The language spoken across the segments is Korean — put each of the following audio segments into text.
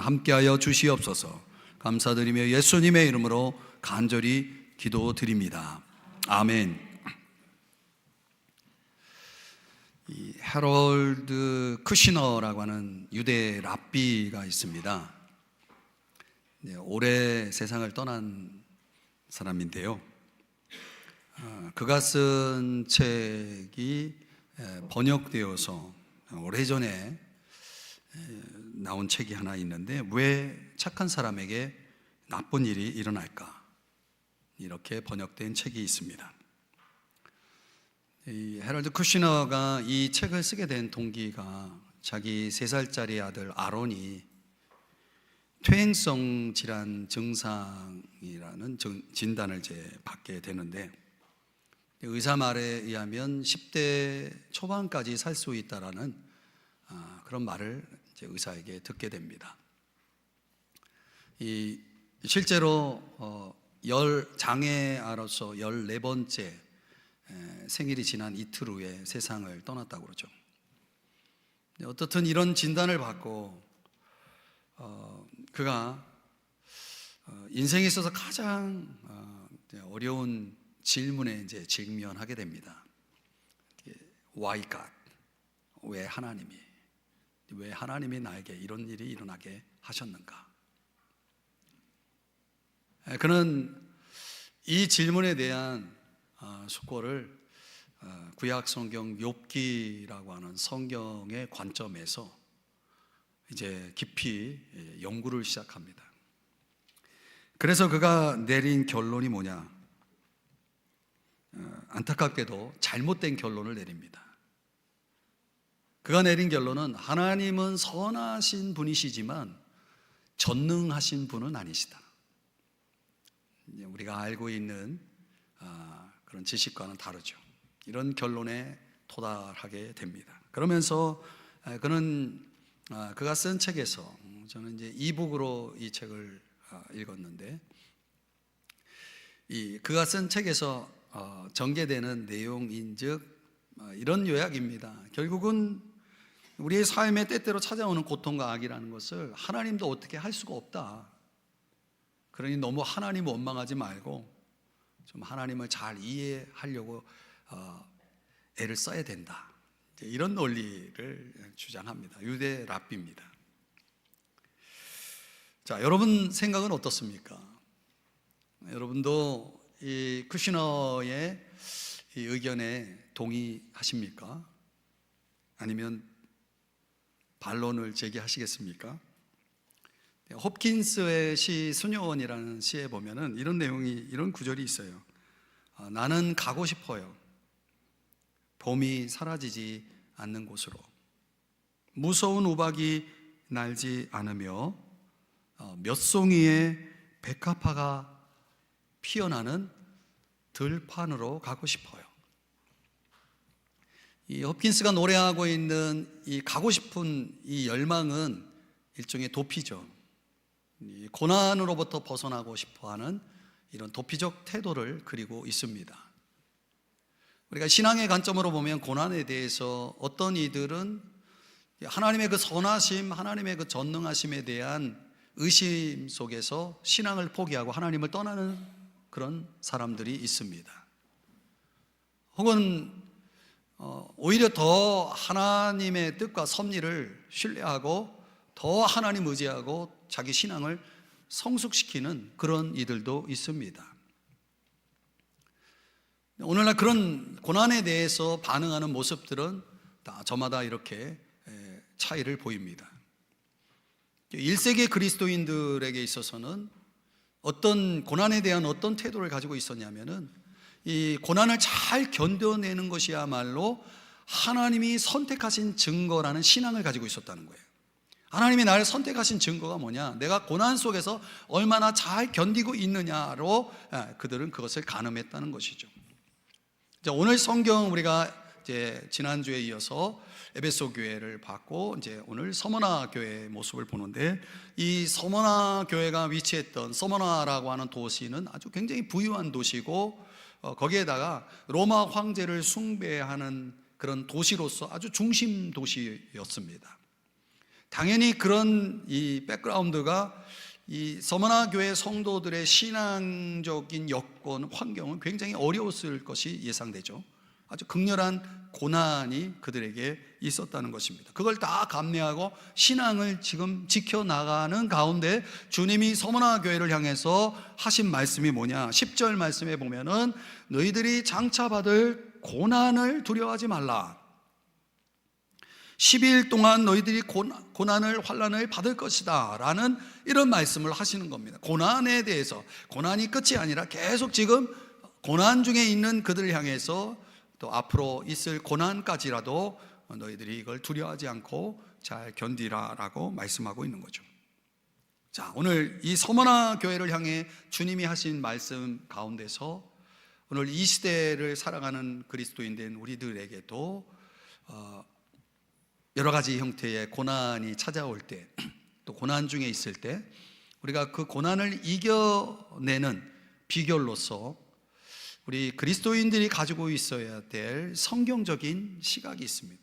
함께하여 주시옵소서. 감사드리며 예수님의 이름으로 간절히 기도드립니다. 아멘. 이 해럴드 쿠시너라고 하는 유대 랍비가 있습니다. 올해 세상을 떠난 사람인데요. 그가 쓴 책이 번역되어서 오래전에 나온 책이 하나 있는데, 왜 착한 사람에게 나쁜 일이 일어날까? 이렇게 번역된 책이 있습니다. 이 해럴드 쿠시너가 이 책을 쓰게 된 동기가 자기 3살짜리 아들 아론이 퇴행성 질환 증상이라는 진단을 받게 되는데, 의사 말에 의하면 10대 초반까지 살 수 있다라는 그런 말을 의사에게 듣게 됩니다. 실제로 장애아로서 14번째 생일이 지난 이틀 후에 세상을 떠났다고 그러죠. 어떻든 이런 진단을 받고 그가 인생에 있어서 가장 어려운 질문에 직면하게 됩니다. Why God? 왜 하나님이 나에게 이런 일이 일어나게 하셨는가? 그는 이 질문에 대한 숙고를 구약 성경 욥기라고 하는 성경의 관점에서 이제 깊이 연구를 시작합니다. 그래서 그가 내린 결론이 뭐냐? 안타깝게도 잘못된 결론을 내립니다. 그가 내린 결론은 하나님은 선하신 분이시지만 전능하신 분은 아니시다. 우리가 알고 있는 그런 지식과는 다르죠. 이런 결론에 도달하게 됩니다. 그러면서 그가 쓴 책에서, 저는 이제 이북으로 이 책을 읽었는데, 그가 쓴 책에서 전개되는 내용인즉 이런 요약입니다. 결국은 우리의 삶에 때때로 찾아오는 고통과 악이라는 것을 하나님도 어떻게 할 수가 없다. 그러니 너무 하나님 원망하지 말고 좀 하나님을 잘 이해하려고 애를 써야 된다. 이런 논리를 주장합니다. 유대 랍비입니다. 자, 여러분 생각은 어떻습니까? 여러분도 이 쿠시너의 이 의견에 동의하십니까? 아니면 반론을 제기하시겠습니까? 홉킨스의 시 수녀원이라는 시에 보면은 이런 구절이 있어요. 나는 가고 싶어요. 봄이 사라지지 않는 곳으로. 무서운 우박이 날지 않으며 몇 송이의 백합화가 피어나는 들판으로 가고 싶어요. 이 홉킨스가 노래하고 있는 이 가고 싶은 이 열망은 일종의 도피죠. 이 고난으로부터 벗어나고 싶어하는 이런 도피적 태도를 그리고 있습니다. 우리가 신앙의 관점으로 보면 고난에 대해서 어떤 이들은 하나님의 그 선하심, 하나님의 그 전능하심에 대한 의심 속에서 신앙을 포기하고 하나님을 떠나는 그런 사람들이 있습니다. 혹은 오히려 더 하나님의 뜻과 섭리를 신뢰하고 더 하나님 의지하고 자기 신앙을 성숙시키는 그런 이들도 있습니다. 오늘날 그런 고난에 대해서 반응하는 모습들은 다 저마다 이렇게 차이를 보입니다. 1세기 그리스도인들에게 있어서는 어떤 고난에 대한 어떤 태도를 가지고 있었냐면은, 이 고난을 잘 견뎌내는 것이야말로 하나님이 선택하신 증거라는 신앙을 가지고 있었다는 거예요. 하나님이 나를 선택하신 증거가 뭐냐? 내가 고난 속에서 얼마나 잘 견디고 있느냐로 그들은 그것을 가늠했다는 것이죠. 오늘 성경 우리가 이제 지난주에 이어서 에베소 교회를 봤고, 이제 오늘 서머나 교회의 모습을 보는데, 이 서머나 교회가 위치했던 서머나라고 하는 도시는 아주 굉장히 부유한 도시고, 거기에다가 로마 황제를 숭배하는 그런 도시로서 아주 중심 도시였습니다. 당연히 그런 이 백그라운드가 이 서머나 교회 성도들의 신앙적인 여건, 환경은 굉장히 어려웠을 것이 예상되죠. 아주 극렬한 고난이 그들에게 있었다는 것입니다. 그걸 다 감내하고 신앙을 지금 지켜나가는 가운데 주님이 서머나 교회를 향해서 하신 말씀이 뭐냐? 10절 말씀에 보면은 너희들이 장차 받을 고난을 두려워하지 말라. 12일 동안 너희들이 고난을, 환난을 받을 것이다 라는 이런 말씀을 하시는 겁니다. 고난에 대해서, 고난이 끝이 아니라 계속 지금 고난 중에 있는 그들을 향해서 또 앞으로 있을 고난까지라도 너희들이 이걸 두려워하지 않고 잘 견디라 라고 말씀하고 있는 거죠. 자, 오늘 이 서머나 교회를 향해 주님이 하신 말씀 가운데서 오늘 이 시대를 살아가는 그리스도인된 우리들에게도 여러 가지 형태의 고난이 찾아올 때, 또 고난 중에 있을 때 우리가 그 고난을 이겨내는 비결로서 우리 그리스도인들이 가지고 있어야 될 성경적인 시각이 있습니다.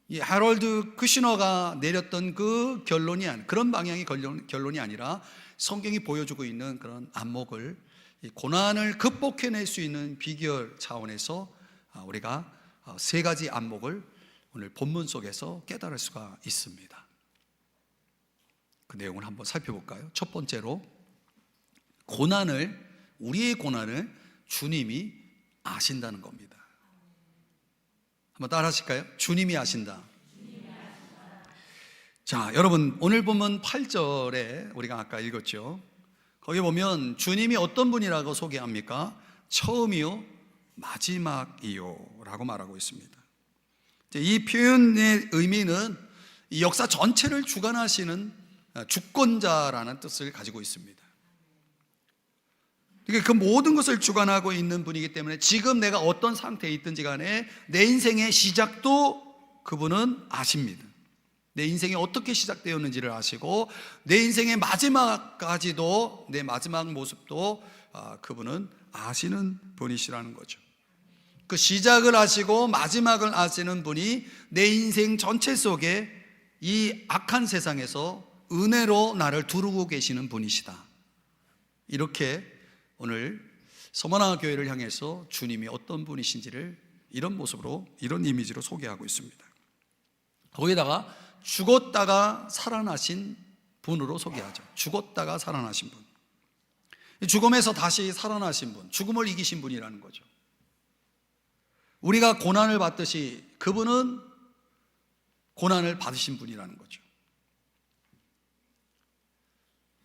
이 하롤드 쿠시너가 내렸던 그 결론이 그런 방향의 결론이 아니라 성경이 보여주고 있는 그런 안목을, 이 고난을 극복해낼 수 있는 비결 차원에서 우리가 세 가지 안목을 오늘 본문 속에서 깨달을 수가 있습니다. 그 내용을 한번 살펴볼까요? 첫 번째로, 우리의 고난을 주님이 아신다는 겁니다. 한번 따라 하실까요? 주님이 아신다. 자, 여러분, 오늘 본문 8절에 우리가 아까 읽었죠. 거기 보면 주님이 어떤 분이라고 소개합니까? 처음이요 마지막이요 라고 말하고 있습니다. 이 표현의 의미는 이 역사 전체를 주관하시는 주권자라는 뜻을 가지고 있습니다. 그 모든 것을 주관하고 있는 분이기 때문에 지금 내가 어떤 상태에 있든지 간에 내 인생의 시작도 그분은 아십니다. 내 인생이 어떻게 시작되었는지를 아시고 내 인생의 마지막까지도, 내 마지막 모습도 그분은 아시는 분이시라는 거죠. 그 시작을 아시고 마지막을 아시는 분이 내 인생 전체 속에 이 악한 세상에서 은혜로 나를 두르고 계시는 분이시다. 이렇게 오늘 서머나 교회를 향해서 주님이 어떤 분이신지를 이런 모습으로, 이런 이미지로 소개하고 있습니다. 거기다가 죽었다가 살아나신 분으로 소개하죠. 죽었다가 살아나신 분, 죽음에서 다시 살아나신 분, 죽음을 이기신 분이라는 거죠. 우리가 고난을 받듯이 그분은 고난을 받으신 분이라는 거죠.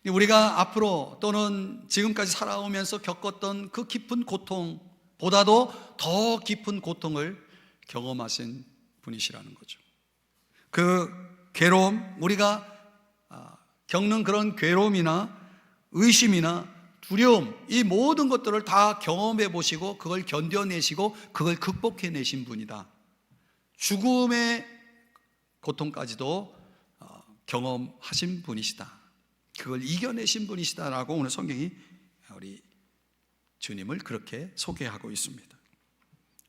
우리가 앞으로 또는 지금까지 살아오면서 겪었던 그 깊은 고통보다도 더 깊은 고통을 경험하신 분이시라는 거죠. 그 괴로움, 우리가 겪는 그런 괴로움이나 의심이나 두려움, 이 모든 것들을 다 경험해 보시고 그걸 견뎌내시고 그걸 극복해내신 분이다. 죽음의 고통까지도 경험하신 분이시다. 그걸 이겨내신 분이시다라고 오늘 성경이 우리 주님을 그렇게 소개하고 있습니다.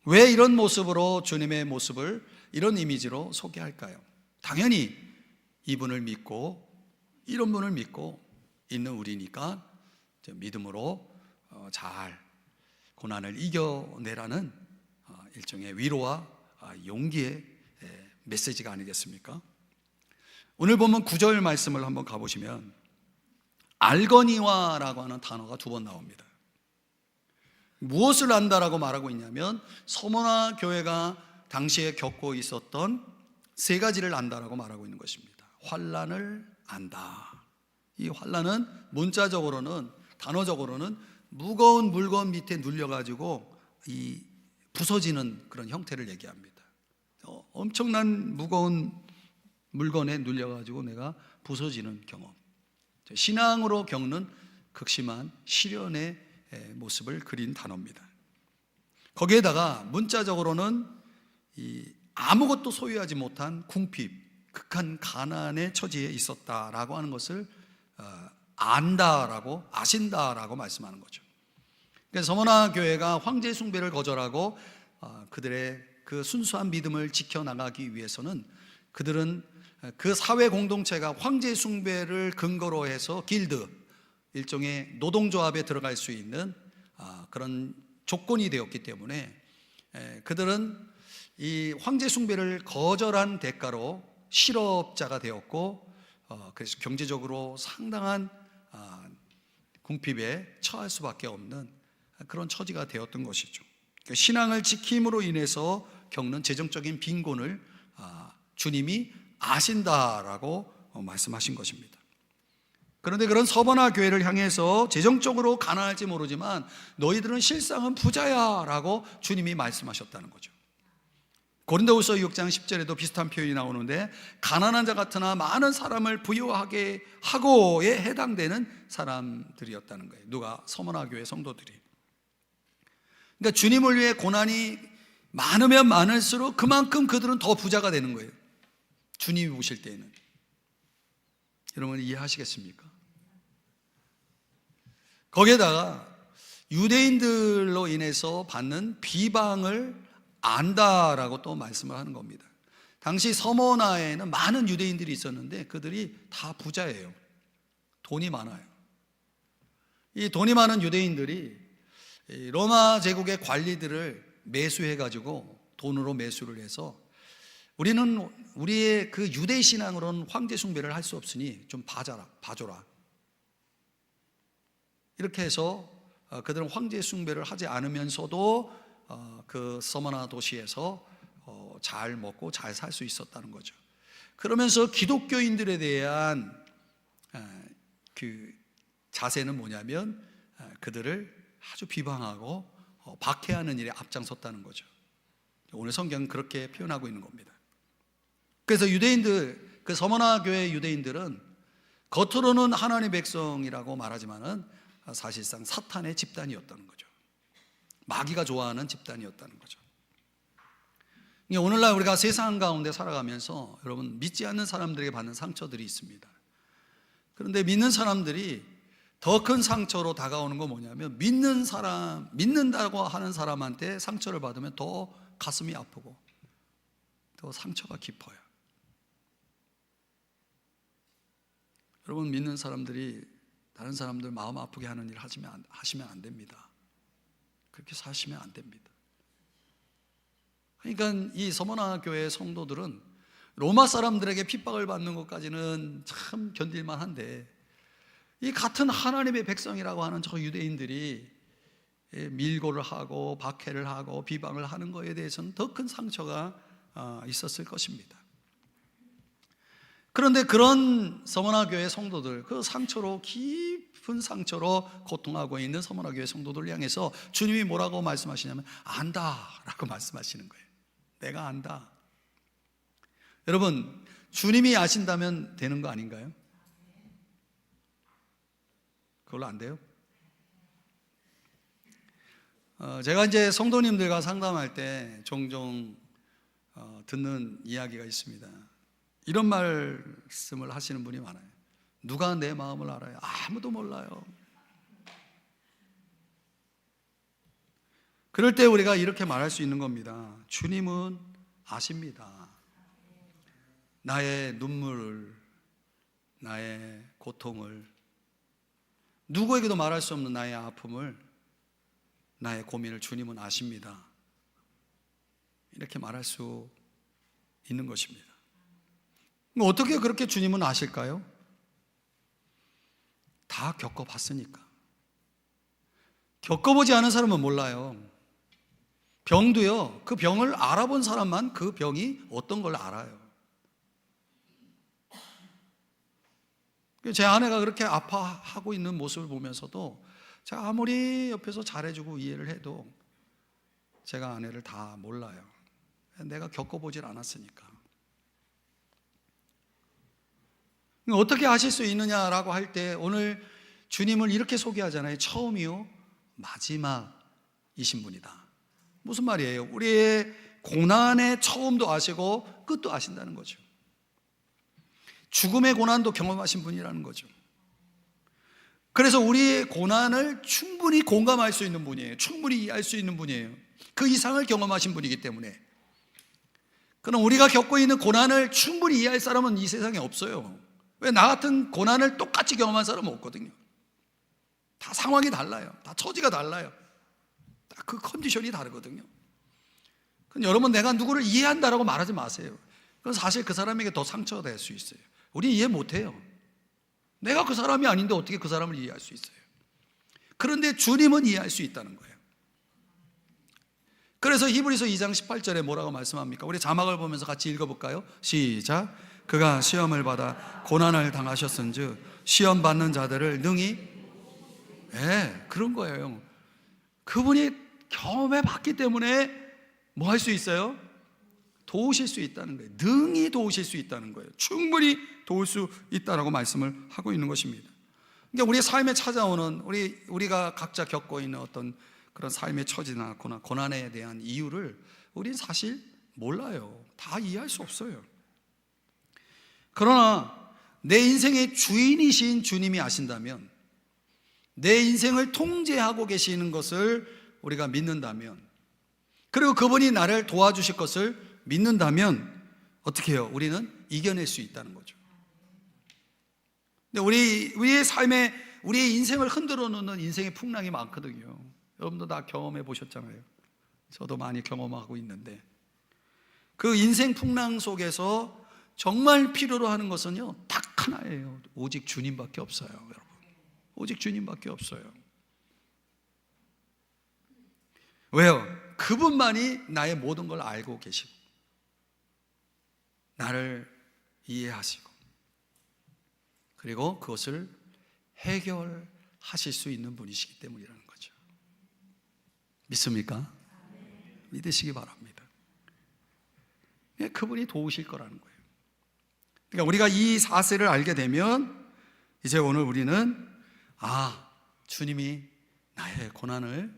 왜 이런 모습으로 주님의 모습을 이런 이미지로 소개할까요? 당연히 이분을 믿고, 이런 분을 믿고 있는 우리니까 믿음으로 잘 고난을 이겨내라는 일종의 위로와 용기의 메시지가 아니겠습니까? 오늘 보면 9절 말씀을 한번 가보시면 알거니와라고 하는 단어가 두 번 나옵니다. 무엇을 안다라고 말하고 있냐면 서머나 교회가 당시에 겪고 있었던 세 가지를 안다라고 말하고 있는 것입니다. 환난을 안다. 이 환난은 문자적으로는, 단어적으로는 무거운 물건 밑에 눌려가지고 이 부서지는 그런 형태를 얘기합니다. 엄청난 무거운 물건에 눌려가지고 내가 부서지는 경험, 신앙으로 겪는 극심한 시련의 모습을 그린 단어입니다. 거기에다가 문자적으로는 아무것도 소유하지 못한 궁핍, 극한 가난의 처지에 있었다라고 하는 것을 안다라고, 아신다라고 말씀하는 거죠. 그래서 서머나 교회가 황제 숭배를 거절하고 그들의 그 순수한 믿음을 지켜나가기 위해서는 그들은 그 사회 공동체가 황제 숭배를 근거로 해서 길드, 일종의 노동조합에 들어갈 수 있는 그런 조건이 되었기 때문에 그들은 이 황제 숭배를 거절한 대가로 실업자가 되었고, 그래서 경제적으로 상당한 궁핍에 처할 수밖에 없는 그런 처지가 되었던 것이죠. 신앙을 지킴으로 인해서 겪는 재정적인 빈곤을 주님이 아신다라고 말씀하신 것입니다. 그런데 그런 서머나 교회를 향해서 재정적으로 가난할지 모르지만 너희들은 실상은 부자야 라고 주님이 말씀하셨다는 거죠. 고린도후서 6장 10절에도 비슷한 표현이 나오는데, 가난한 자 같으나 많은 사람을 부유하게 하고에 해당되는 사람들이었다는 거예요. 누가? 서머나 교회 성도들이. 그러니까 주님을 위해 고난이 많으면 많을수록 그만큼 그들은 더 부자가 되는 거예요. 주님이 보실 때에는. 여러분 이해하시겠습니까? 거기에다가 유대인들로 인해서 받는 비방을 안다라고 또 말씀을 하는 겁니다. 당시 서머나에는 많은 유대인들이 있었는데 그들이 다 부자예요. 돈이 많아요. 이 돈이 많은 유대인들이 로마 제국의 관리들을 매수해가지고 돈으로 매수를 해서, 우리는 우리의 그 유대 신앙으로는 황제 숭배를 할 수 없으니 좀 봐줘라. 이렇게 해서 그들은 황제 숭배를 하지 않으면서도 그 서머나 도시에서 잘 먹고 잘 살 수 있었다는 거죠. 그러면서 기독교인들에 대한 그 자세는 뭐냐면 그들을 아주 비방하고 박해하는 일에 앞장섰다는 거죠. 오늘 성경은 그렇게 표현하고 있는 겁니다. 그래서 유대인들, 그 서머나 교회 유대인들은 겉으로는 하나님의 백성이라고 말하지만은 사실상 사탄의 집단이었다는 거죠. 마귀가 좋아하는 집단이었다는 거죠. 오늘날 우리가 세상 가운데 살아가면서 여러분 믿지 않는 사람들에게 받는 상처들이 있습니다. 그런데 믿는 사람들이 더 큰 상처로 다가오는 건 뭐냐면, 믿는다고 하는 사람한테 상처를 받으면 더 가슴이 아프고 더 상처가 깊어요. 여러분 믿는 사람들이 다른 사람들 마음 아프게 하는 일 하시면 안 됩니다. 그렇게 사시면 안 됩니다. 그러니까 이 서머나 교회 성도들은 로마 사람들에게 핍박을 받는 것까지는 참 견딜만 한데, 이 같은 하나님의 백성이라고 하는 저 유대인들이 밀고를 하고 박해를 하고 비방을 하는 것에 대해서는 더 큰 상처가 있었을 것입니다. 그런데 그런 서머나 교회 성도들, 그 상처로, 깊은 상처로 고통하고 있는 서머나 교회 성도들을 향해서 주님이 뭐라고 말씀하시냐면 안다라고 말씀하시는 거예요. 내가 안다. 여러분 주님이 아신다면 되는 거 아닌가요? 그걸로 안 돼요? 제가 이제 성도님들과 상담할 때 종종 듣는 이야기가 있습니다. 이런 말씀을 하시는 분이 많아요. 누가 내 마음을 알아요? 아무도 몰라요. 그럴 때 우리가 이렇게 말할 수 있는 겁니다. 주님은 아십니다. 나의 눈물을, 나의 고통을, 누구에게도 말할 수 없는 나의 아픔을, 나의 고민을 주님은 아십니다. 이렇게 말할 수 있는 것입니다. 어떻게 그렇게 주님은 아실까요? 다 겪어봤으니까. 겪어보지 않은 사람은 몰라요. 병도요, 그 병을 알아본 사람만 그 병이 어떤 걸 알아요. 제 아내가 그렇게 아파하고 있는 모습을 보면서도 제가 아무리 옆에서 잘해주고 이해를 해도 제가 아내를 다 몰라요. 내가 겪어보질 않았으니까. 어떻게 아실 수 있느냐라고 할 때 오늘 주님을 이렇게 소개하잖아요. 처음이요 마지막이신 분이다. 무슨 말이에요? 우리의 고난의 처음도 아시고 끝도 아신다는 거죠. 죽음의 고난도 경험하신 분이라는 거죠. 그래서 우리의 고난을 충분히 공감할 수 있는 분이에요. 충분히 이해할 수 있는 분이에요. 그 이상을 경험하신 분이기 때문에. 그럼 우리가 겪고 있는 고난을 충분히 이해할 사람은 이 세상에 없어요. 왜? 나 같은 고난을 똑같이 경험한 사람은 없거든요. 다 상황이 달라요. 다 처지가 달라요. 다 그 컨디션이 다르거든요. 그럼 여러분, 내가 누구를 이해한다라고 말하지 마세요. 그건 사실 그 사람에게 더 상처가 될 수 있어요. 우리 이해 못해요. 내가 그 사람이 아닌데 어떻게 그 사람을 이해할 수 있어요? 그런데 주님은 이해할 수 있다는 거예요. 그래서 히브리서 2장 18절에 뭐라고 말씀합니까? 우리 자막을 보면서 같이 읽어볼까요? 시작. 그가 시험을 받아 고난을 당하셨은즉 시험 받는 자들을 능히, 그런 거예요. 그분이 경험해 봤기 때문에 뭐 할 수 있어요? 도우실 수 있다는 거예요. 능히 도우실 수 있다는 거예요. 충분히 도울 수 있다라고 말씀을 하고 있는 것입니다. 그러니까 우리의 삶에 찾아오는 우리가 각자 겪고 있는 어떤 그런 삶의 처지나 고난에 대한 이유를 우리는 사실 몰라요. 다 이해할 수 없어요. 그러나 내 인생의 주인이신 주님이 아신다면, 내 인생을 통제하고 계시는 것을 우리가 믿는다면, 그리고 그분이 나를 도와주실 것을 믿는다면 어떻게 해요? 우리는 이겨낼 수 있다는 거죠. 근데 우리의 삶에, 우리의 인생을 흔들어 놓는 인생의 풍랑이 많거든요. 여러분도 다 경험해 보셨잖아요. 저도 많이 경험하고 있는데, 그 인생 풍랑 속에서 정말 필요로 하는 것은요, 딱 하나예요. 오직 주님밖에 없어요, 여러분. 오직 주님밖에 없어요. 왜요? 그분만이 나의 모든 걸 알고 계시고 나를 이해하시고, 그리고 그것을 해결하실 수 있는 분이시기 때문이라는 거죠. 믿습니까? 믿으시기 바랍니다. 그분이 도우실 거라는 거예요. 그러니까 우리가 이 사실을 알게 되면 이제 오늘 우리는 주님이 나의 고난을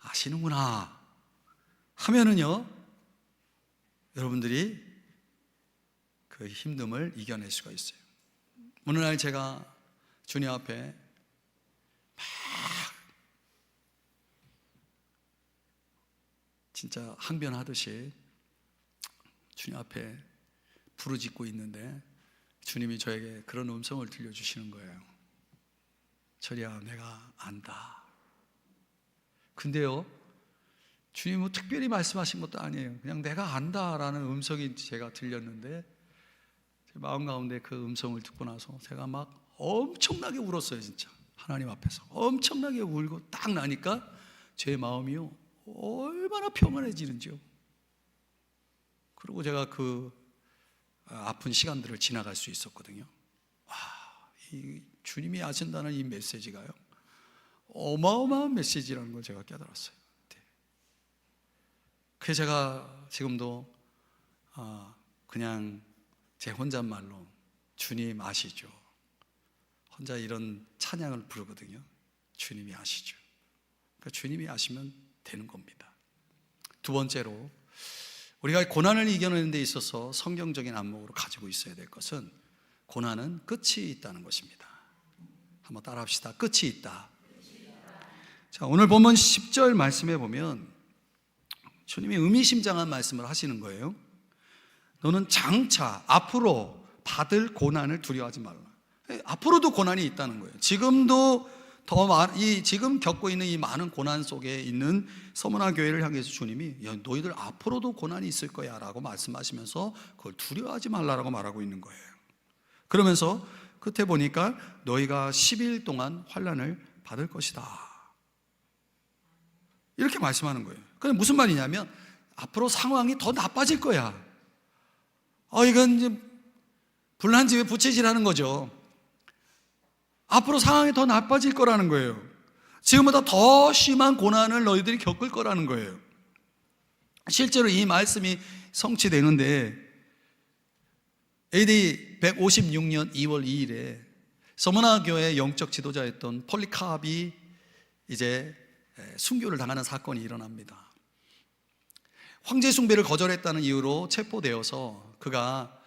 아시는구나 하면은요, 여러분들이 그 힘듦을 이겨낼 수가 있어요. 어느 날 제가 주님 앞에 막 진짜 항변하듯이 주님 앞에 부르짖고 있는데 주님이 저에게 그런 음성을 들려주시는 거예요. 철이야, 내가 안다. 근데요, 주님은 뭐 특별히 말씀하신 것도 아니에요. 그냥 내가 안다라는 음성이 제가 들렸는데, 제 마음 가운데 그 음성을 듣고 나서 제가 막 엄청나게 울었어요. 진짜 하나님 앞에서 엄청나게 울고 딱 나니까 제 마음이요, 얼마나 평안해지는지요. 그리고 제가 그 아픈 시간들을 지나갈 수 있었거든요. 이 주님이 아신다는 이 메시지가요, 어마어마한 메시지라는 걸 제가 깨달았어요. 그래서 제가 지금도 그냥 제 혼잣말로 주님 아시죠? 혼자 이런 찬양을 부르거든요. 주님이 아시죠? 그러니까 주님이 아시면 되는 겁니다. 두 번째로, 우리가 고난을 이겨내는 데 있어서 성경적인 안목으로 가지고 있어야 될 것은, 고난은 끝이 있다는 것입니다. 한번 따라 합시다. 끝이 있다. 자, 오늘 본문 10절 말씀해 보면 주님이 의미심장한 말씀을 하시는 거예요. 너는 장차 앞으로 받을 고난을 두려워하지 말라. 앞으로도 고난이 있다는 거예요. 지금도 지금 겪고 있는 이 많은 고난 속에 있는 서문화 교회를 향해서 주님이 너희들 앞으로도 고난이 있을 거야 라고 말씀하시면서 그걸 두려워하지 말라라고 말하고 있는 거예요. 그러면서 끝에 보니까 너희가 10일 동안 환난을 받을 것이다, 이렇게 말씀하는 거예요. 그게 무슨 말이냐면 앞으로 상황이 더 나빠질 거야. 이건 이제 불난집에 부채질하는 거죠. 앞으로 상황이 더 나빠질 거라는 거예요. 지금보다 더 심한 고난을 너희들이 겪을 거라는 거예요. 실제로 이 말씀이 성취되는데 AD 156년 2월 2일에 서문화 교회 영적 지도자였던 폴리캅이 이제 순교를 당하는 사건이 일어납니다. 황제 숭배를 거절했다는 이유로 체포되어서 그가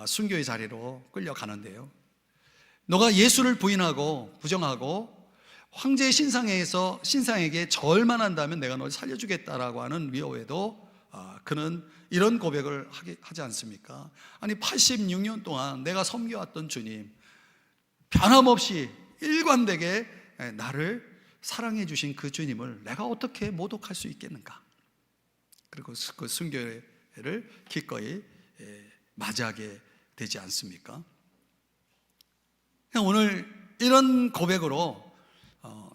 순교의 자리로 끌려가는데요, 너가 예수를 부인하고 부정하고 황제의 신상에게 절만 한다면 내가 널 살려주겠다라고 하는 위협에도 그는 이런 고백을 하지 않습니까? 아니 86년 동안 내가 섬겨왔던 주님, 변함없이 일관되게 나를 사랑해 주신 그 주님을 내가 어떻게 모독할 수 있겠는가? 그리고 그 순교회를 기꺼이 맞이하게 되지 않습니까? 오늘 이런 고백으로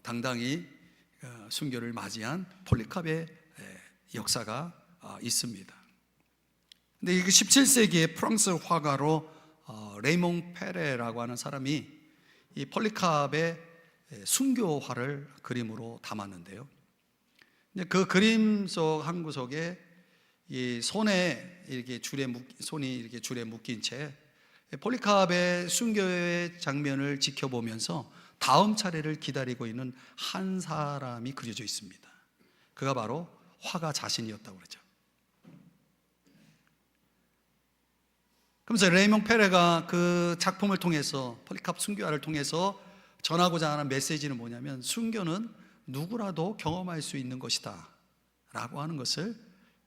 당당히 순교를 맞이한 폴리캅의 역사가 있습니다. 근데 이게 17세기의 프랑스 화가로 레이몽 페레라고 하는 사람이 이 폴리캅의 순교화를 그림으로 담았는데요. 그 그림 속 한 구석에 이 손에 이렇게 손이 이렇게 줄에 묶인 채 폴리캅의 순교의 장면을 지켜보면서 다음 차례를 기다리고 있는 한 사람이 그려져 있습니다. 그가 바로 화가 자신이었다고 그러죠. 그러면서 레이몽 페레가 그 작품을 통해서, 폴리캅 순교화를 통해서 전하고자 하는 메시지는 뭐냐면, 순교는 누구라도 경험할 수 있는 것이다 라고 하는 것을,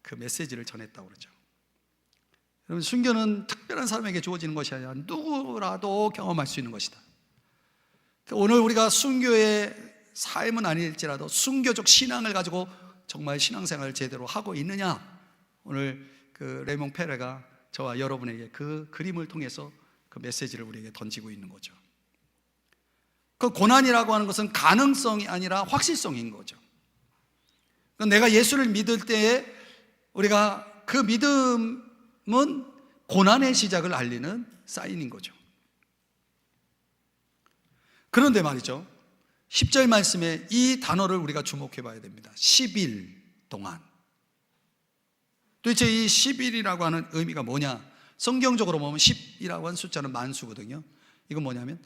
그 메시지를 전했다고 그러죠. 여러분, 순교는 특별한 사람에게 주어지는 것이 아니라 누구라도 경험할 수 있는 것이다. 오늘 우리가 순교의 삶은 아닐지라도 순교적 신앙을 가지고 정말 신앙생활을 제대로 하고 있느냐, 오늘 그 레이몽 페레가 저와 여러분에게 그 그림을 통해서 그 메시지를 우리에게 던지고 있는 거죠. 그 고난이라고 하는 것은 가능성이 아니라 확실성인 거죠. 내가 예수를 믿을 때에 우리가 그 믿음은 고난의 시작을 알리는 사인인 거죠. 그런데 말이죠, 10절 말씀에 이 단어를 우리가 주목해 봐야 됩니다. 10일 동안. 도대체 이 10일이라고 하는 의미가 뭐냐? 성경적으로 보면 10이라고 하는 숫자는 만수거든요. 이건 뭐냐면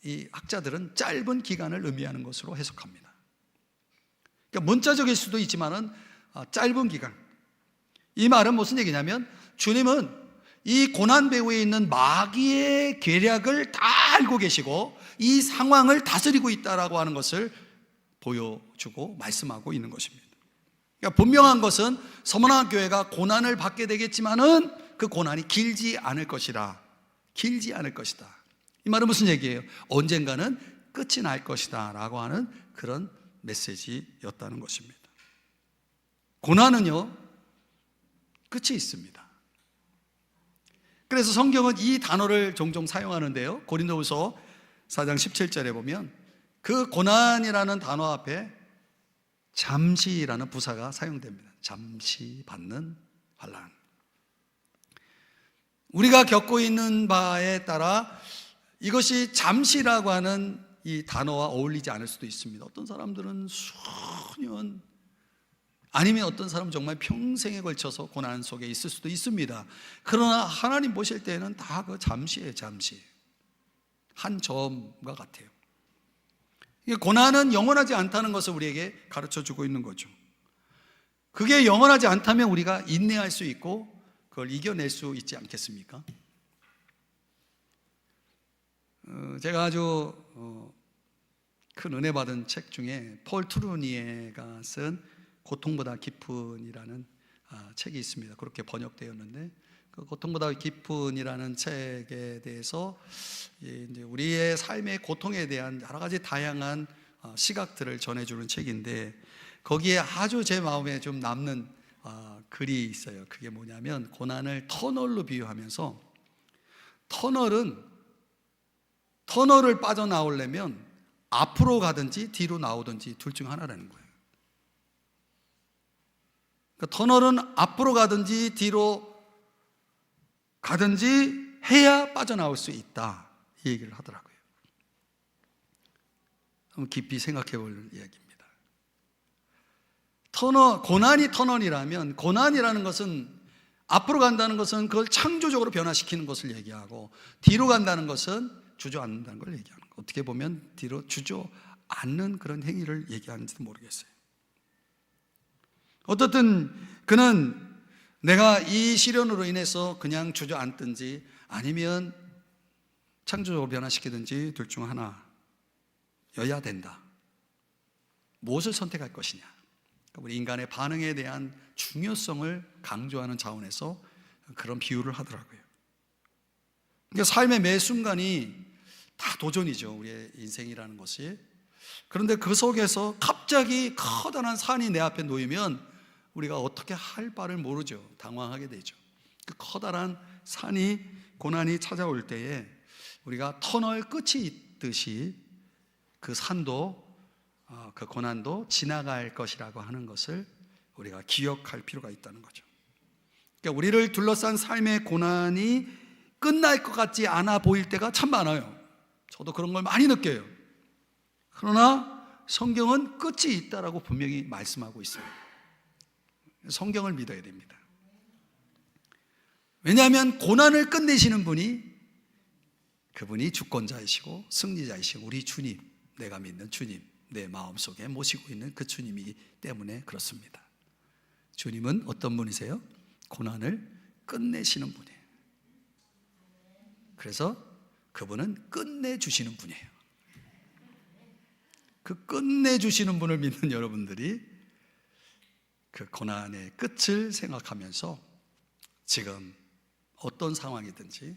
이 학자들은 짧은 기간을 의미하는 것으로 해석합니다. 그러니까 문자적일 수도 있지만은 짧은 기간. 이 말은 무슨 얘기냐면, 주님은 이 고난 배후에 있는 마귀의 계략을 다 알고 계시고 이 상황을 다스리고 있다라고 하는 것을 보여주고 말씀하고 있는 것입니다. 그러니까 분명한 것은 서머나 교회가 고난을 받게 되겠지만은 그 고난이 길지 않을 것이다. 길지 않을 것이다. 이 말은 무슨 얘기예요? 언젠가는 끝이 날 것이다 라고 하는 그런 메시지였다는 것입니다. 고난은요, 끝이 있습니다. 그래서 성경은 이 단어를 종종 사용하는데요, 고린도후서 4장 17절에 보면 그 고난이라는 단어 앞에 잠시라는 부사가 사용됩니다. 잠시 받는 환난. 우리가 겪고 있는 바에 따라 이것이 잠시라고 하는 이 단어와 어울리지 않을 수도 있습니다. 어떤 사람들은 수년, 아니면 어떤 사람은 정말 평생에 걸쳐서 고난 속에 있을 수도 있습니다. 그러나 하나님 보실 때는 다 그 잠시예요. 잠시. 한 점과 같아요. 고난은 영원하지 않다는 것을 우리에게 가르쳐주고 있는 거죠. 그게 영원하지 않다면 우리가 인내할 수 있고 그걸 이겨낼 수 있지 않겠습니까? 제가 아주 큰 은혜 받은 책 중에 폴 트루니에가 쓴 고통보다 깊은이라는 책이 있습니다. 그렇게 번역되었는데, 그 고통보다 깊은이라는 책에 대해서 이제 우리의 삶의 고통에 대한 여러 가지 다양한 시각들을 전해주는 책인데, 거기에 아주 제 마음에 좀 남는 글이 있어요. 그게 뭐냐면, 고난을 터널로 비유하면서, 터널을 빠져나오려면 앞으로 가든지 뒤로 나오든지 둘 중 하나라는 거예요. 그러니까 터널은 앞으로 가든지 뒤로 가든지 해야 빠져나올 수 있다, 이 얘기를 하더라고요. 한번 깊이 생각해 볼 이야기입니다. 고난이 터널이라면, 고난이라는 것은, 앞으로 간다는 것은 그걸 창조적으로 변화시키는 것을 얘기하고, 뒤로 간다는 것은 주저앉는다는 걸 얘기하는 거예요. 어떻게 보면 뒤로 주저앉는 그런 행위를 얘기하는지도 모르겠어요. 어떻든 그는 내가 이 시련으로 인해서 그냥 주저앉든지 아니면 창조적으로 변화시키든지 둘 중 하나여야 된다. 무엇을 선택할 것이냐? 우리 인간의 반응에 대한 중요성을 강조하는 차원에서 그런 비유를 하더라고요. 그러니까 삶의 매 순간이 다 도전이죠, 우리의 인생이라는 것이. 그런데 그 속에서 갑자기 커다란 산이 내 앞에 놓이면 우리가 어떻게 할 바를 모르죠. 당황하게 되죠. 그 커다란 산이, 고난이 찾아올 때에 우리가 터널 끝이 있듯이 그 산도, 그 고난도 지나갈 것이라고 하는 것을 우리가 기억할 필요가 있다는 거죠. 그러니까 우리를 둘러싼 삶의 고난이 끝날 것 같지 않아 보일 때가 참 많아요. 저도 그런 걸 많이 느껴요. 그러나 성경은 끝이 있다라고 분명히 말씀하고 있습니다. 성경을 믿어야 됩니다. 왜냐하면 고난을 끝내시는 분이, 그분이 주권자이시고 승리자이시고 우리 주님, 내가 믿는 주님, 내 마음속에 모시고 있는 그 주님이기 때문에 그렇습니다. 주님은 어떤 분이세요? 고난을 끝내시는 분이에요. 그래서 그분은 끝내주시는 분이에요. 그 끝내주시는 분을 믿는 여러분들이 그 고난의 끝을 생각하면서 지금 어떤 상황이든지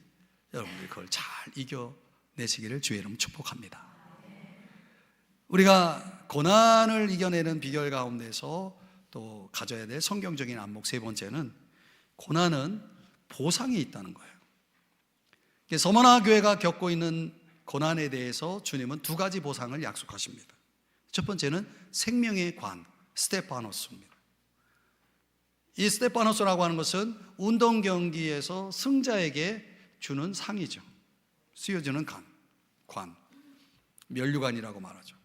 여러분들이 그걸 잘 이겨내시기를 주의 이름 축복합니다. 우리가 고난을 이겨내는 비결 가운데서 또 가져야 될 성경적인 안목 세 번째는, 고난은 보상이 있다는 거예요. 서머나 교회가 겪고 있는 고난에 대해서 주님은 두 가지 보상을 약속하십니다. 첫 번째는 생명의 관, 스테파노스입니다. 이 스테파노스라고 하는 것은 운동 경기에서 승자에게 주는 상이죠. 씌워주는 관, 면류관이라고 말하죠.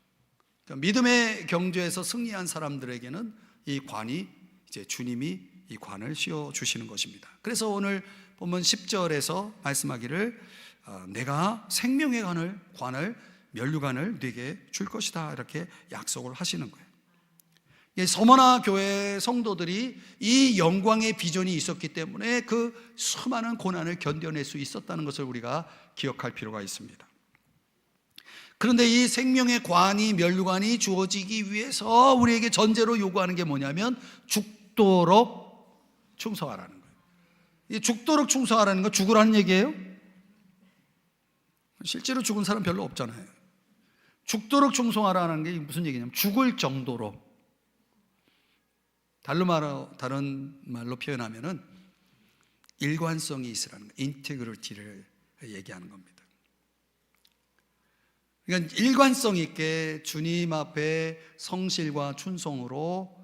그러니까 믿음의 경주에서 승리한 사람들에게는 이 관이, 이제 주님이 이 관을 씌워 주시는 것입니다. 그래서 오늘 보면 10절에서 말씀하기를 내가 생명의 관을 면류관을 네게 줄 것이다, 이렇게 약속을 하시는 거예요. 서머나 교회 성도들이 이 영광의 비전이 있었기 때문에 그 수많은 고난을 견뎌낼 수 있었다는 것을 우리가 기억할 필요가 있습니다. 그런데 이 생명의 관이, 면류관이 주어지기 위해서 우리에게 전제로 요구하는 게 뭐냐면 죽도록 충성하라는 거예요. 이 죽도록 충성하라는 건 죽으라는 얘기예요? 실제로 죽은 사람 별로 없잖아요. 죽도록 충성하라는 게 무슨 얘기냐면 죽을 정도로, 다른 말로 표현하면은 일관성이 있으라는 거예요. 인테그리티를 얘기하는 겁니다. 그러니까 일관성 있게 주님 앞에 성실과 충성으로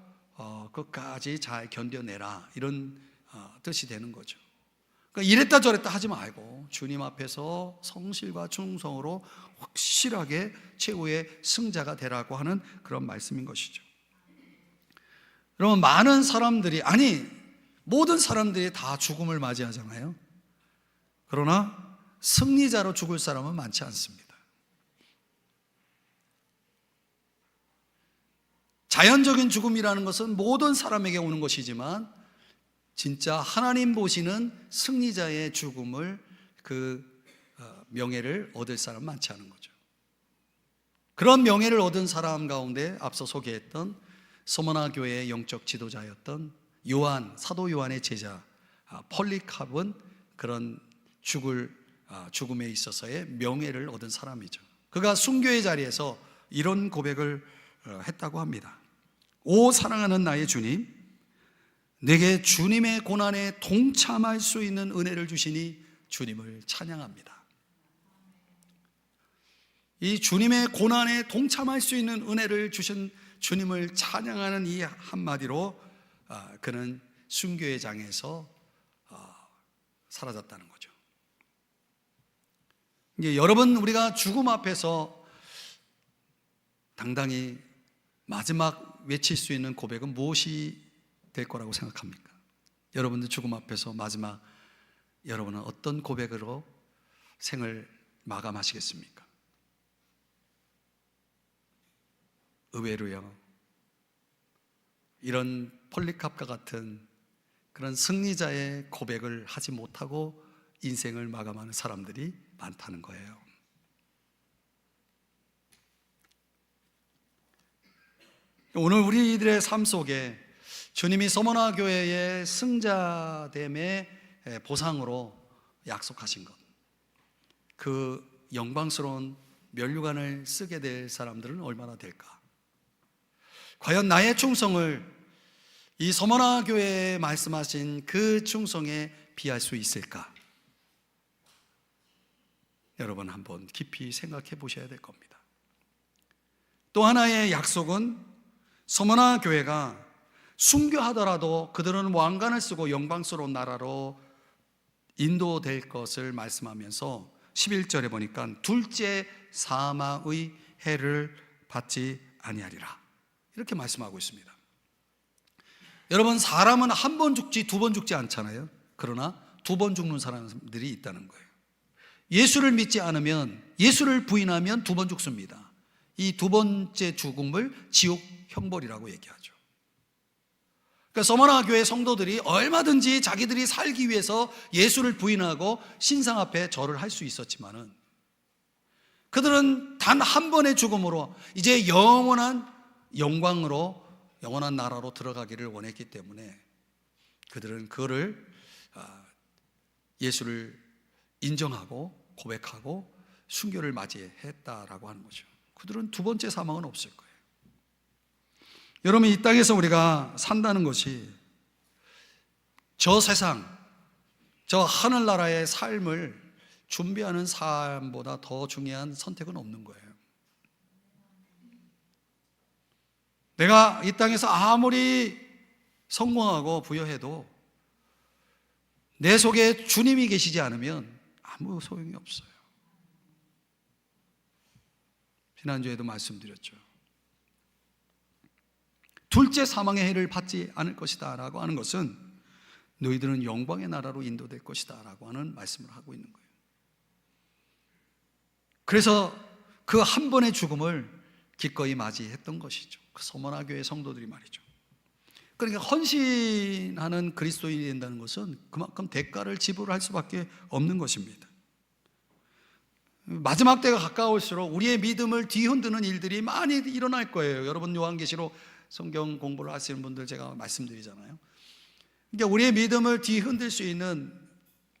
끝까지 잘 견뎌내라, 이런 뜻이 되는 거죠. 그러니까 이랬다 저랬다 하지 말고 주님 앞에서 성실과 충성으로 확실하게 최후의 승자가 되라고 하는 그런 말씀인 것이죠. 여러분, 많은 사람들이, 아니 모든 사람들이 다 죽음을 맞이하잖아요. 그러나 승리자로 죽을 사람은 많지 않습니다. 자연적인 죽음이라는 것은 모든 사람에게 오는 것이지만 진짜 하나님 보시는 승리자의 죽음을, 그 명예를 얻을 사람은 많지 않은 거죠. 그런 명예를 얻은 사람 가운데 앞서 소개했던 서머나 교회의 영적 지도자였던 사도 요한의 제자 폴리캅은 그런 죽음에 있어서의 명예를 얻은 사람이죠. 그가 순교의 자리에서 이런 고백을 했다고 합니다. 오 사랑하는 나의 주님, 내게 주님의 고난에 동참할 수 있는 은혜를 주시니 주님을 찬양합니다. 이 주님의 고난에 동참할 수 있는 은혜를 주신 주님을 찬양하는 이 한마디로 그는 순교의 장에서 사라졌다는 거죠. 이제 여러분, 우리가 죽음 앞에서 당당히 마지막 외칠 수 있는 고백은 무엇이 될 거라고 생각합니까? 여러분들 죽음 앞에서 마지막 여러분은 어떤 고백으로 생을 마감하시겠습니까? 의외로요, 이런 폴리캅과 같은 그런 승리자의 고백을 하지 못하고 인생을 마감하는 사람들이 많다는 거예요. 오늘 우리들의 삶 속에 주님이 서머나 교회의 승자됨의 보상으로 약속하신 것, 그 영광스러운 면류관을 쓰게 될 사람들은 얼마나 될까? 과연 나의 충성을 이 서머나 교회에 말씀하신 그 충성에 비할 수 있을까? 여러분 한번 깊이 생각해 보셔야 될 겁니다. 또 하나의 약속은 서머나 교회가 순교하더라도 그들은 왕관을 쓰고 영광스러운 나라로 인도될 것을 말씀하면서 11절에 보니까 둘째 사망의 해를 받지 아니하리라, 이렇게 말씀하고 있습니다. 여러분, 사람은 한 번 죽지 두 번 죽지 않잖아요. 그러나 두 번 죽는 사람들이 있다는 거예요. 예수를 믿지 않으면, 예수를 부인하면 두 번 죽습니다. 이 두 번째 죽음을 지옥 형벌이라고 얘기하죠. 그러니까 서머나 교회 성도들이 얼마든지 자기들이 살기 위해서 예수를 부인하고 신상 앞에 절을 할 수 있었지만은, 그들은 단 한 번의 죽음으로 이제 영원한 영광으로, 영원한 나라로 들어가기를 원했기 때문에 그들은 그거를 예수를 인정하고 고백하고 순교를 맞이했다라고 하는 거죠. 그들은 두 번째 사망은 없을 거예요. 여러분, 이 땅에서 우리가 산다는 것이 저 세상, 저 하늘나라의 삶을 준비하는 삶보다 더 중요한 선택은 없는 거예요. 내가 이 땅에서 아무리 성공하고 부여해도 내 속에 주님이 계시지 않으면 아무 소용이 없어요. 지난주에도 말씀드렸죠. 둘째 사망의 해를 받지 않을 것이다 라고 하는 것은 너희들은 영광의 나라로 인도될 것이다 라고 하는 말씀을 하고 있는 거예요. 그래서 그 한 번의 죽음을 기꺼이 맞이했던 것이죠. 그 서머나 교회 성도들이 말이죠. 그러니까 헌신하는 그리스도인이 된다는 것은 그만큼 대가를 지불할 수밖에 없는 것입니다. 마지막 때가 가까울수록 우리의 믿음을 뒤흔드는 일들이 많이 일어날 거예요. 여러분, 요한계시록 성경 공부를 하시는 분들 제가 말씀드리잖아요. 그러니까 우리의 믿음을 뒤흔들 수 있는,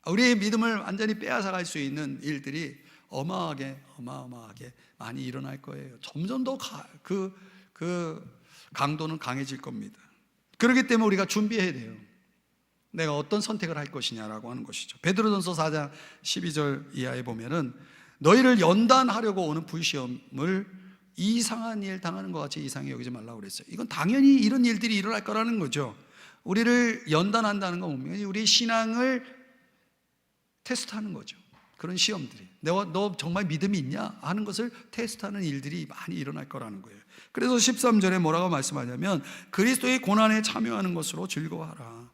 우리의 믿음을 완전히 빼앗아갈 수 있는 일들이 어마어마하게 많이 일어날 거예요. 점점 더 그 강도는 강해질 겁니다. 그렇기 때문에 우리가 준비해야 돼요. 내가 어떤 선택을 할 것이냐라고 하는 것이죠. 베드로전서 4장 12절 이하에 보면은 너희를 연단하려고 오는 불시험을 이상한 일 당하는 것 같이 이상히 여기지 말라고 그랬어요. 이건 당연히 이런 일들이 일어날 거라는 거죠. 우리를 연단한다는 건 뭡니까? 우리 신앙을 테스트하는 거죠. 그런 시험들이, 너 정말 믿음이 있냐 하는 것을 테스트하는 일들이 많이 일어날 거라는 거예요. 그래서 13절에 뭐라고 말씀하냐면 그리스도의 고난에 참여하는 것으로 즐거워하라.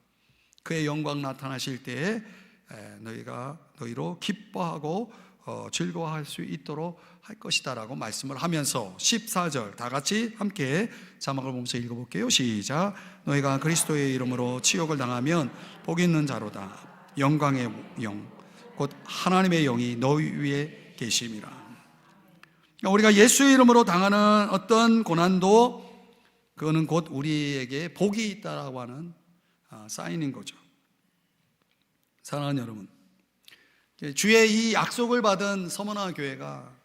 그의 영광 나타나실 때에 너희로 기뻐하고 즐거워할 수 있도록 할 것이다 라고 말씀을 하면서 14절 다 같이 함께 자막을 보면서 읽어볼게요. 시작. 너희가 그리스도의 이름으로 치욕을 당하면 복 있는 자로다. 영광의 영 곧 하나님의 영이 너희 위에 계심이라. 우리가 예수의 이름으로 당하는 어떤 고난도 그거는 곧 우리에게 복이 있다라고 하는 사인인 거죠. 사랑하는 여러분, 주의 이 약속을 받은 서머나 교회가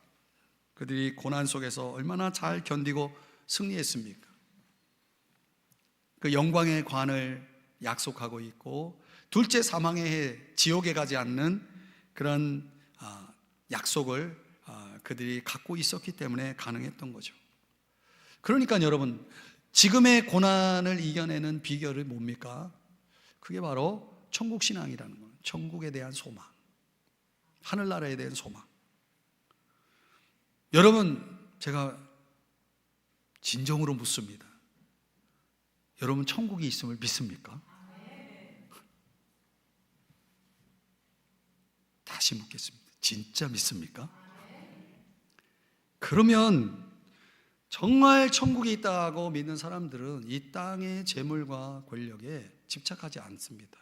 그들이 고난 속에서 얼마나 잘 견디고 승리했습니까? 그 영광의 관을 약속하고 있고 둘째 사망의 해, 지옥에 가지 않는 그런 약속을 그들이 갖고 있었기 때문에 가능했던 거죠. 그러니까 여러분, 지금의 고난을 이겨내는 비결이 뭡니까? 그게 바로 천국 신앙이라는 거예요. 천국에 대한 소망, 하늘나라에 대한 소망. 여러분, 제가 진정으로 묻습니다. 여러분, 천국이 있음을 믿습니까? 다시 묻겠습니다. 진짜 믿습니까? 그러면 정말 천국이 있다고 믿는 사람들은 이 땅의 재물과 권력에 집착하지 않습니다.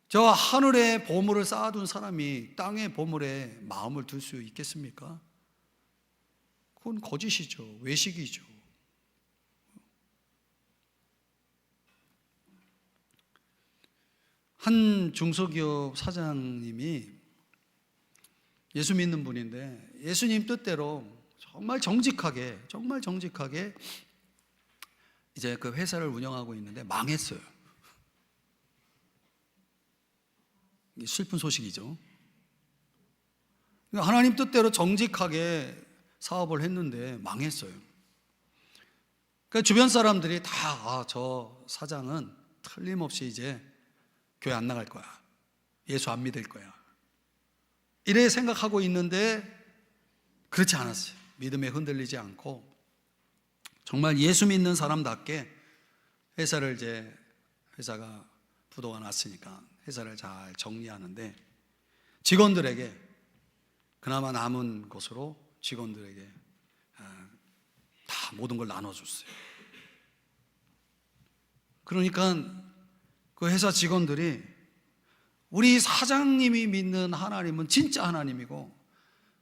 저 하늘에 보물을 쌓아둔 사람이 땅의 보물에 마음을 둘 수 있겠습니까? 그건 거짓이죠. 외식이죠. 한 중소기업 사장님이 예수 믿는 분인데 예수님 뜻대로 정말 정직하게 이제 그 회사를 운영하고 있는데 망했어요. 슬픈 소식이죠. 하나님 뜻대로 정직하게 사업을 했는데 망했어요. 그러니까 주변 사람들이 다 저 사장은 틀림없이 이제 교회 안 나갈 거야, 예수 안 믿을 거야, 이래 생각하고 있는데 그렇지 않았어요. 믿음에 흔들리지 않고 정말 예수 믿는 사람답게 회사가 부도가 났으니까 회사를 잘 정리하는데 직원들에게 그나마 남은 것으로 직원들에게 다 모든 걸 나눠줬어요. 그러니까 그 회사 직원들이 우리 사장님이 믿는 하나님은 진짜 하나님이고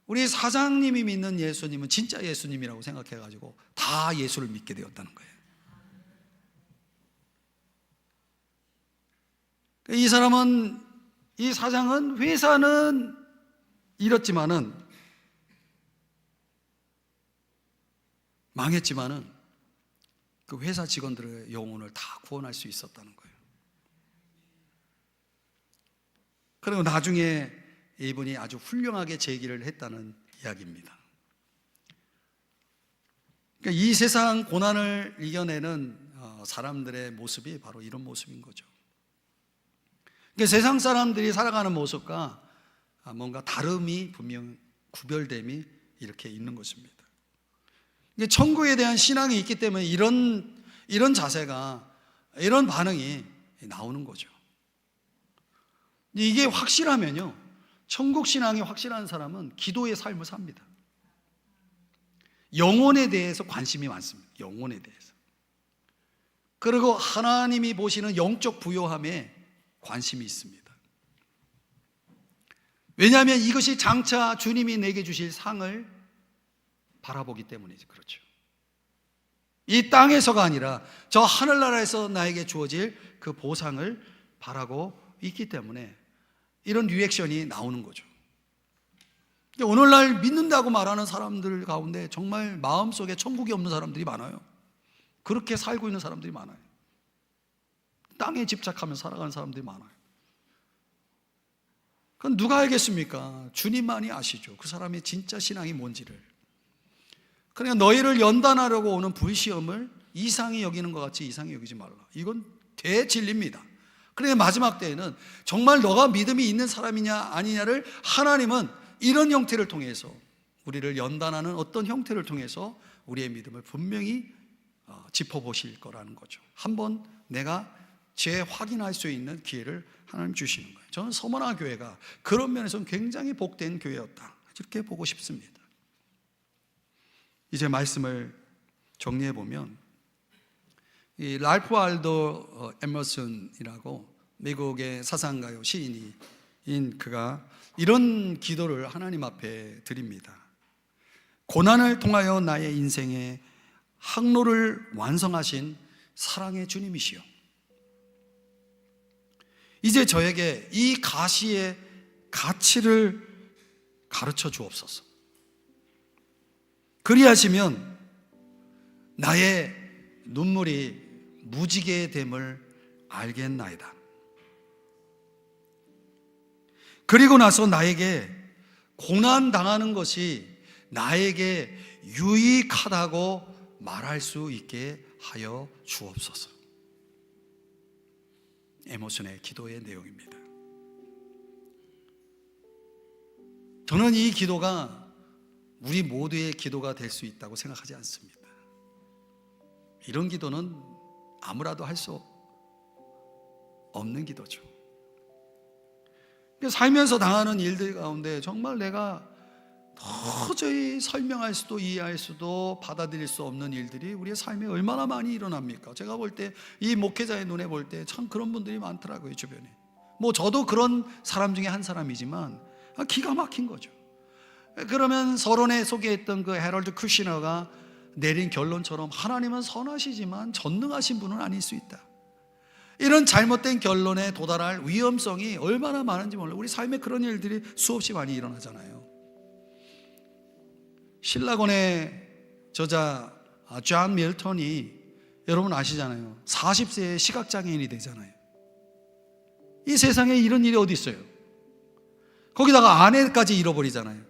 우리 사장님이 믿는 예수님은 진짜 예수님이라고 생각해가지고 다 예수를 믿게 되었다는 거예요. 이 사장은 회사는 잃었지만은 망했지만은 그 회사 직원들의 영혼을 다 구원할 수 있었다는 거예요. 그리고 나중에 이분이 아주 훌륭하게 제기를 했다는 이야기입니다. 그러니까 이 세상 고난을 이겨내는 사람들의 모습이 바로 이런 모습인 거죠. 그러니까 세상 사람들이 살아가는 모습과 뭔가 다름이 분명 구별됨이 이렇게 있는 것입니다. 천국에 대한 신앙이 있기 때문에 이런 자세가, 이런 반응이 나오는 거죠. 이게 확실하면요, 천국 신앙이 확실한 사람은 기도의 삶을 삽니다. 영혼에 대해서 관심이 많습니다. 영혼에 대해서. 그리고 하나님이 보시는 영적 부요함에 관심이 있습니다. 왜냐하면 이것이 장차 주님이 내게 주실 상을 바라보기 때문이죠. 그렇죠. 이 땅에서가 아니라 저 하늘나라에서 나에게 주어질 그 보상을 바라고 있기 때문에 이런 리액션이 나오는 거죠. 오늘날 믿는다고 말하는 사람들 가운데 정말 마음속에 천국이 없는 사람들이 많아요. 그렇게 살고 있는 사람들이 많아요. 땅에 집착하며 살아가는 사람들이 많아요. 그건 누가 알겠습니까? 주님만이 아시죠. 그 사람의 진짜 신앙이 뭔지를. 그러니까 너희를 연단하려고 오는 불시험을 이상히 여기는 것 같이 이상히 여기지 말라. 이건 대진리입니다. 그러니까 마지막 때에는 정말 너가 믿음이 있는 사람이냐 아니냐를 하나님은 이런 형태를 통해서, 우리를 연단하는 어떤 형태를 통해서 우리의 믿음을 분명히 짚어보실 거라는 거죠. 한번 내가 재확인할 수 있는 기회를 하나님 주시는 거예요. 저는 서머나 교회가 그런 면에서는 굉장히 복된 교회였다, 이렇게 보고 싶습니다. 이제 말씀을 정리해 보면, 이 랄프 알도 에머슨이라고 미국의 사상가요 시인인 그가 이런 기도를 하나님 앞에 드립니다. 고난을 통하여 나의 인생의 항로를 완성하신 사랑의 주님이시여, 이제 저에게 이 가시의 가치를 가르쳐 주옵소서. 그리하시면 나의 눈물이 무지개 됨을 알겠나이다. 그리고 나서 나에게 고난 당하는 것이 나에게 유익하다고 말할 수 있게 하여 주옵소서. 에머슨의 기도의 내용입니다. 저는 이 기도가 우리 모두의 기도가 될 수 있다고 생각하지 않습니다. 이런 기도는 아무라도 할 수 없는 기도죠. 살면서 당하는 일들 가운데 정말 내가 도저히 설명할 수도 이해할 수도 받아들일 수 없는 일들이 우리의 삶에 얼마나 많이 일어납니까? 제가 볼 때 이 목회자의 눈에 볼 때 참 그런 분들이 많더라고요, 주변에. 뭐 저도 그런 사람 중에 한 사람이지만 기가 막힌 거죠. 그러면 서론에 소개했던 그 해럴드 쿠시너가 내린 결론처럼 하나님은 선하시지만 전능하신 분은 아닐 수 있다. 이런 잘못된 결론에 도달할 위험성이 얼마나 많은지 몰라요. 우리 삶에 그런 일들이 수없이 많이 일어나잖아요. 신라권의 저자 존 밀턴이 여러분 아시잖아요. 40세에 시각장애인이 되잖아요. 이 세상에 이런 일이 어디 있어요? 거기다가 아내까지 잃어버리잖아요.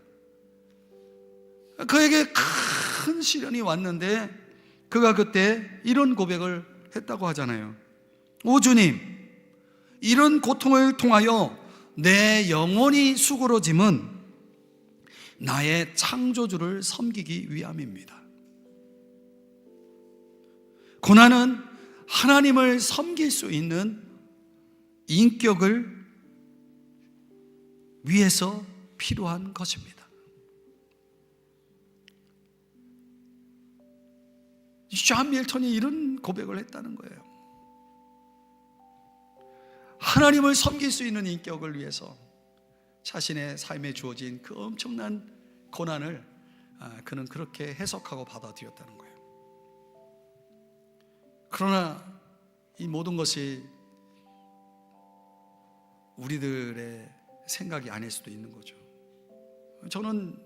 그에게 큰 시련이 왔는데 그가 그때 이런 고백을 했다고 하잖아요. 오 주님, 이런 고통을 통하여 내 영혼이 수그러짐은 나의 창조주를 섬기기 위함입니다. 고난은 하나님을 섬길 수 있는 인격을 위해서 필요한 것입니다. 존 밀턴이 이런 고백을 했다는 거예요. 하나님을 섬길 수 있는 인격을 위해서 자신의 삶에 주어진 그 엄청난 고난을 그는 그렇게 해석하고 받아들였다는 거예요. 그러나 이 모든 것이 우리들의 생각이 아닐 수도 있는 거죠. 저는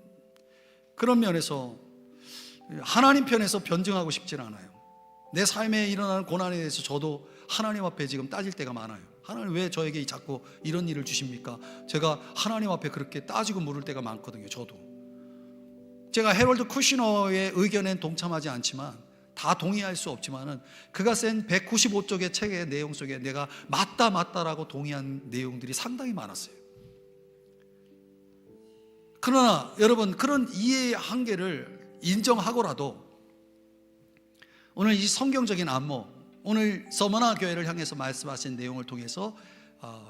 그런 면에서 하나님 편에서 변증하고 싶지는 않아요. 내 삶에 일어나는 고난에 대해서 저도 하나님 앞에 지금 따질 때가 많아요. 하나님 왜 저에게 자꾸 이런 일을 주십니까? 제가 하나님 앞에 그렇게 따지고 물을 때가 많거든요. 저도. 제가 해럴드 쿠시너의 의견엔 동참하지 않지만, 다 동의할 수 없지만은 그가 쓴 195쪽의 책의 내용 속에 내가 맞다라고 동의한 내용들이 상당히 많았어요. 그러나 여러분, 그런 이해의 한계를 인정하고라도 오늘 이 성경적인 안목, 오늘 서머나 교회를 향해서 말씀하신 내용을 통해서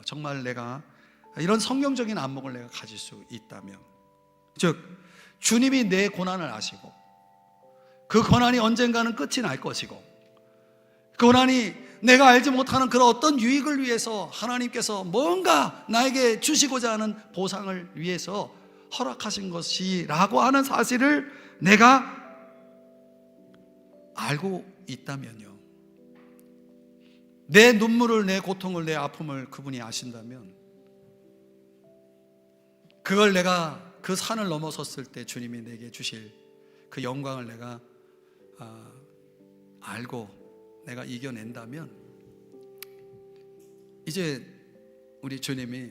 정말 내가 이런 성경적인 안목을 내가 가질 수 있다면, 즉 주님이 내 고난을 아시고 그 고난이 언젠가는 끝이 날 것이고, 그 고난이 내가 알지 못하는 그런 어떤 유익을 위해서 하나님께서 뭔가 나에게 주시고자 하는 보상을 위해서 허락하신 것이라고 하는 사실을 내가 알고 있다면요, 내 눈물을, 내 고통을, 내 아픔을 그분이 아신다면, 그걸 내가 그 산을 넘어섰을 때 주님이 내게 주실 그 영광을 내가 알고 내가 이겨낸다면, 이제 우리 주님이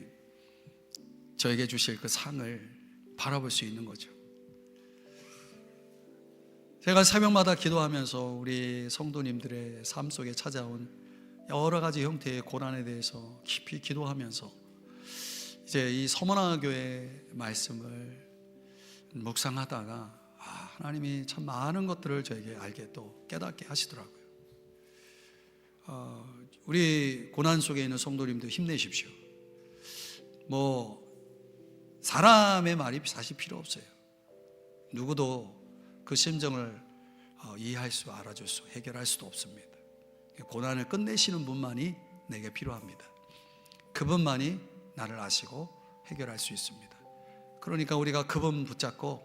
저에게 주실 그 상을 바라볼 수 있는 거죠. 제가 새벽마다 기도하면서 우리 성도님들의 삶 속에 찾아온 여러 가지 형태의 고난에 대해서 깊이 기도하면서 이제 이 서머나 교회 말씀을 묵상하다가 하나님이 참 많은 것들을 저에게 알게 또 깨닫게 하시더라고요. 우리 고난 속에 있는 성도님들 힘내십시오. 뭐 사람의 말이 사실 필요 없어요. 누구도 그 심정을 이해할 수, 알아줄 수, 해결할 수도 없습니다. 고난을 끝내시는 분만이 내게 필요합니다. 그분만이 나를 아시고 해결할 수 있습니다. 그러니까 우리가 그분 붙잡고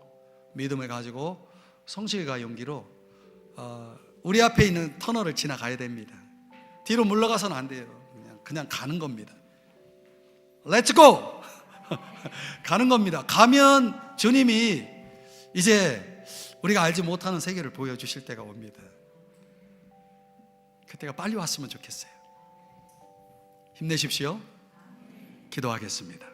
믿음을 가지고 성실과 용기로 우리 앞에 있는 터널을 지나가야 됩니다. 뒤로 물러가서는 안 돼요. 그냥 가는 겁니다. Let's go! 가는 겁니다. 가면 주님이 이제 우리가 알지 못하는 세계를 보여주실 때가 옵니다. 그때가 빨리 왔으면 좋겠어요. 힘내십시오. 기도하겠습니다.